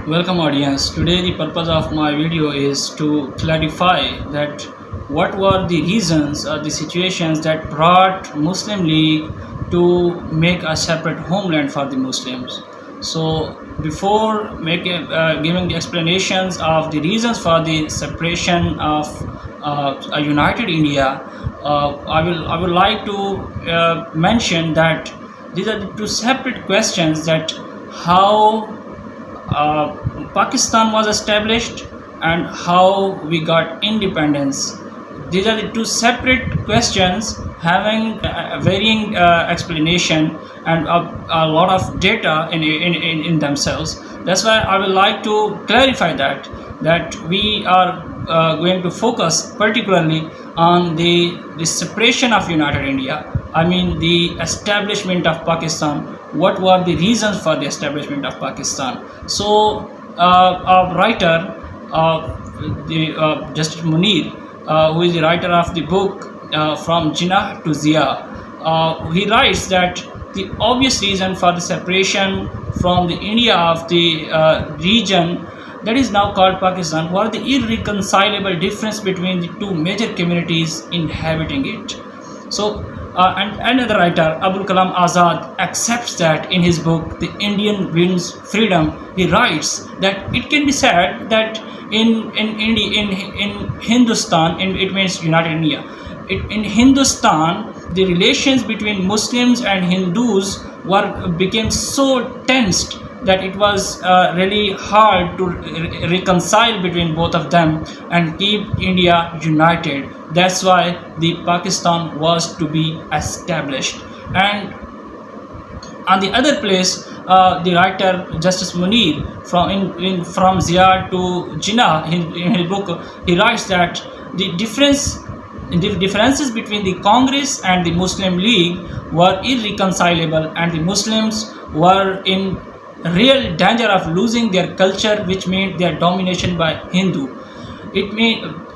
Welcome audience. Today the purpose of my video is to clarify that what were the reasons or the situations that brought Muslim League to make a separate homeland for the Muslims. So before giving the explanations of the reasons for the separation of a united India, I would like to mention that these are the two separate questions that how Pakistan was established and how we got independence. These are the two separate questions having a varying explanation and a lot of data in themselves. That's why I would like to clarify that we are going to focus particularly on the separation of United India. I mean the establishment of Pakistan. What were the reasons for the establishment of Pakistan? So a writer, Justice Munir, who is the writer of the book From Jinnah to Zia, he writes that the obvious reason for the separation from the India of the region that is now called Pakistan were the irreconcilable difference between the two major communities inhabiting it. So, and another writer, Abul Kalam Azad, accepts that in his book The Indian Wins Freedom. He writes that it can be said that in Hindustan, it means United India. In Hindustan, the relations between Muslims and Hindus became so tensed that it was really hard to reconcile between both of them and keep India united. That's why the Pakistan was to be established. And on the other place, the writer Justice Munir from Zia to Jinnah in his book, he writes that the differences between the Congress and the Muslim League were irreconcilable, and the Muslims were in real danger of losing their culture, which made their domination by Hindu.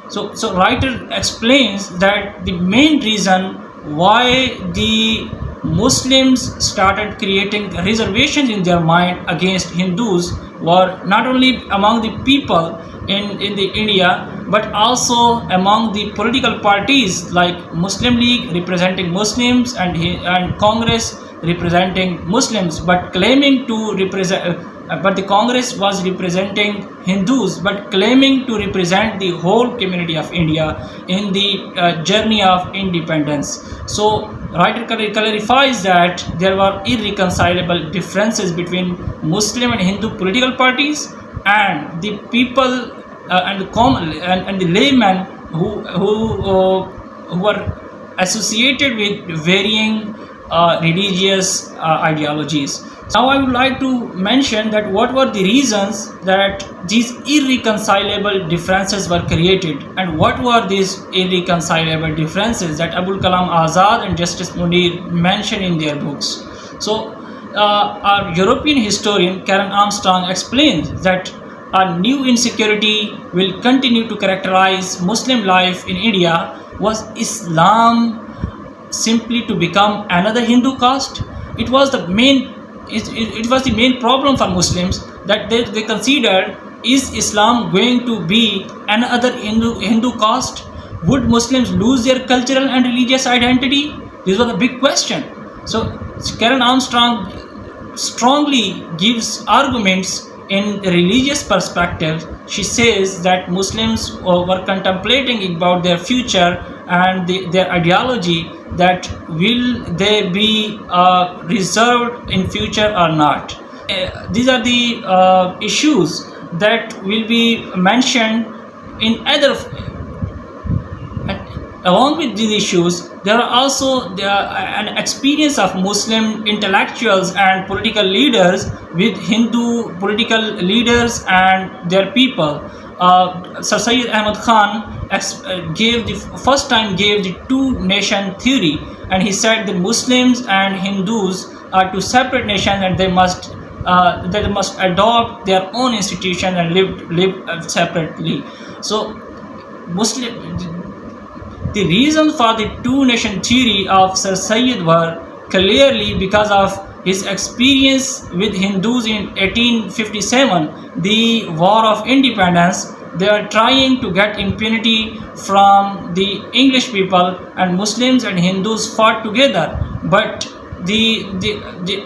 So writer explains that the main reason why the Muslims started creating reservations in their mind against Hindus were not only among the people in the India, but also among the political parties like Muslim League representing Muslims and Congress representing Muslims, but claiming to represent. But the Congress was representing Hindus, but claiming to represent the whole community of India in the journey of independence. So, writer clarifies that there were irreconcilable differences between Muslim and Hindu political parties and the people and the laymen who were associated with varying religious ideologies. Now I would like to mention that what were the reasons that these irreconcilable differences were created, and what were these irreconcilable differences that Abul Kalam Azad and Justice Munir mention in their books. So our European historian Karen Armstrong explains that a new insecurity will continue to characterize Muslim life in India was Islam simply to become another Hindu caste. It was the main problem for Muslims, that they considered, is Islam going to be another Hindu caste? Would Muslims lose their cultural and religious identity? This was a big question. So Karen Armstrong strongly gives arguments in religious perspective. She says that Muslims were contemplating about their future and their ideology, that will they be reserved in future or not. These are the issues that will be mentioned in other. Along with these issues, there are also an experience of Muslim intellectuals and political leaders with Hindu political leaders and their people. Sir Syed Ahmad Khan gave the two-nation theory, and he said that Muslims and Hindus are two separate nations, and they must adopt their own institutions and live separately. So the reasons for the two-nation theory of Sir Syed were clearly because of his experience with Hindus in 1857, the War of Independence. They were trying to get impunity from the English people, and Muslims and Hindus fought together. But the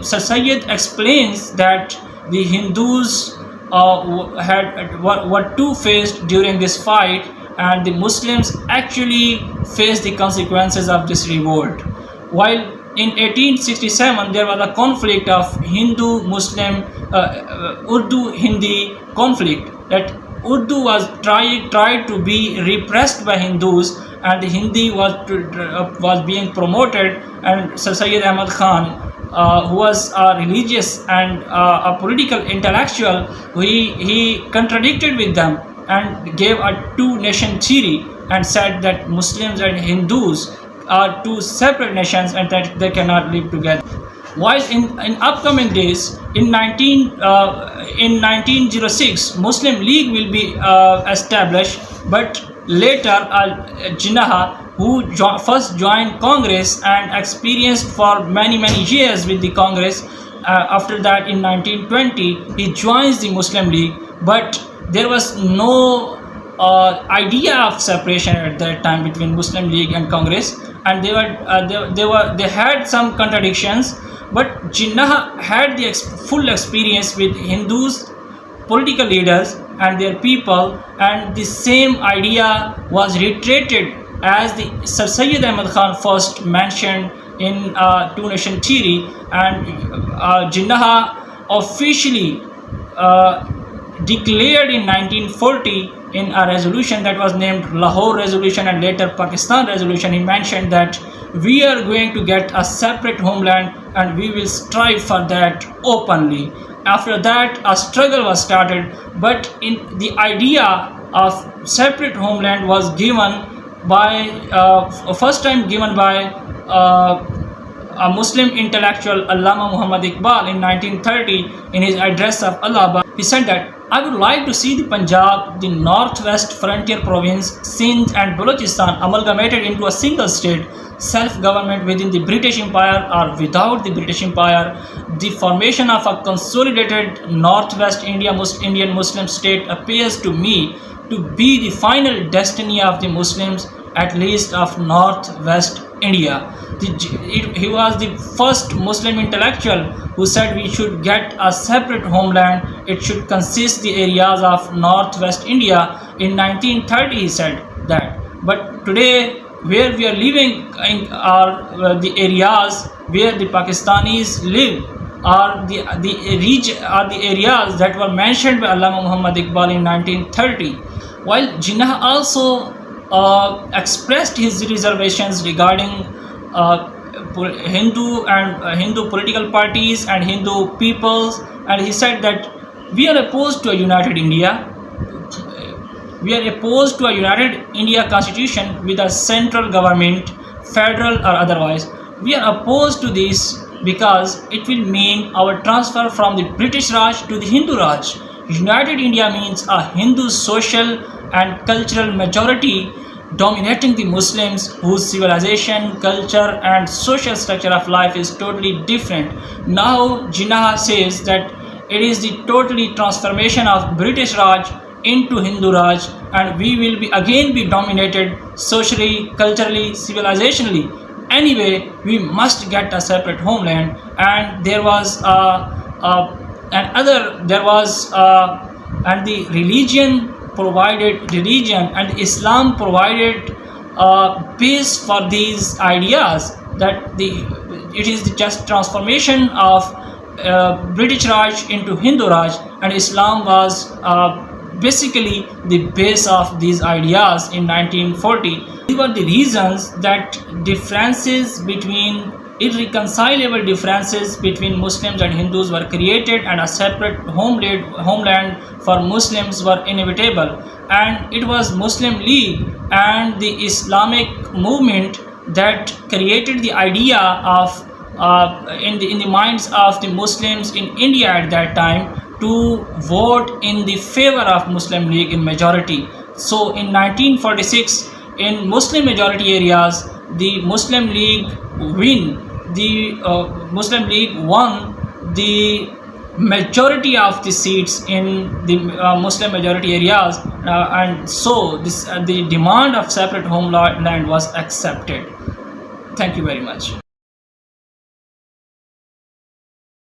Sir Syed explains that the Hindus were two-faced during this fight, and the Muslims actually faced the consequences of this revolt. While in 1867 there was a conflict of Hindu-Muslim Urdu-Hindi conflict, that Urdu was tried to be repressed by Hindus, and the Hindi was being promoted, and Sir Syed Ahmad Khan, who was a religious and a political intellectual, he contradicted with them and gave a two-nation theory and said that Muslims and Hindus are two separate nations and that they cannot live together. While in upcoming days, in 1906, Muslim League will be established, but later Jinnah, who first joined Congress and experienced for many years with the Congress, after that in 1920 he joins the Muslim League, but there was no idea of separation at that time between Muslim League and Congress, and they had some contradictions. But Jinnah had the full experience with Hindus, political leaders and their people, and the same idea was reiterated as the Sir Syed Ahmad Khan first mentioned in two-nation theory, and Jinnah officially declared in 1940 in a resolution that was named Lahore Resolution and later Pakistan Resolution. He mentioned that we are going to get a separate homeland and we will strive for that openly. After that, a struggle was started, but in the idea of separate homeland was given by first time given by a Muslim intellectual, Allama Muhammad Iqbal, in 1930 in his address of Allahabad. He said that I would like to see the Punjab, the northwest frontier province, Sindh and Balochistan amalgamated into a single state, self-government within the British Empire or without the British Empire. The formation of a consolidated northwest Indian Muslim state appears to me to be the final destiny of the Muslims, at least of northwest India. He was the first Muslim intellectual who said we should get a separate homeland. It should consist the areas of northwest India. In 1930 he said that. But today, where we are living in are the areas where the Pakistanis live, are the areas that were mentioned by Allama Muhammad Iqbal in 1930. While Jinnah also expressed his reservations regarding Hindu political parties and Hindu peoples, and he said that we are opposed to a united India. We are opposed to a united India constitution with a central government, federal or otherwise. We are opposed to this because it will mean our transfer from the British Raj to the Hindu Raj. United India means a Hindu social and cultural majority dominating the Muslims, whose civilization, culture and social structure of life is totally different. Now Jinnah says that it is the totally transformation of British Raj into Hindu Raj, and we will again be dominated socially, culturally, civilizationally. Anyway, we must get a separate homeland. And there was and the religion and Islam provided base for these ideas, that it is the just transformation of British Raj into Hindu Raj, and Islam was basically the base of these ideas in 1940. These were the reasons that irreconcilable differences between Muslims and Hindus were created, and a separate homeland for Muslims were inevitable. And it was Muslim League and the Islamic movement that created the idea of in the minds of the Muslims in India at that time to vote in the favor of Muslim League in majority. So in 1946, in Muslim majority areas, the Muslim League win the Muslim League won the majority of the seats in the Muslim majority areas, and so the demand of separate homeland was accepted. Thank you very much.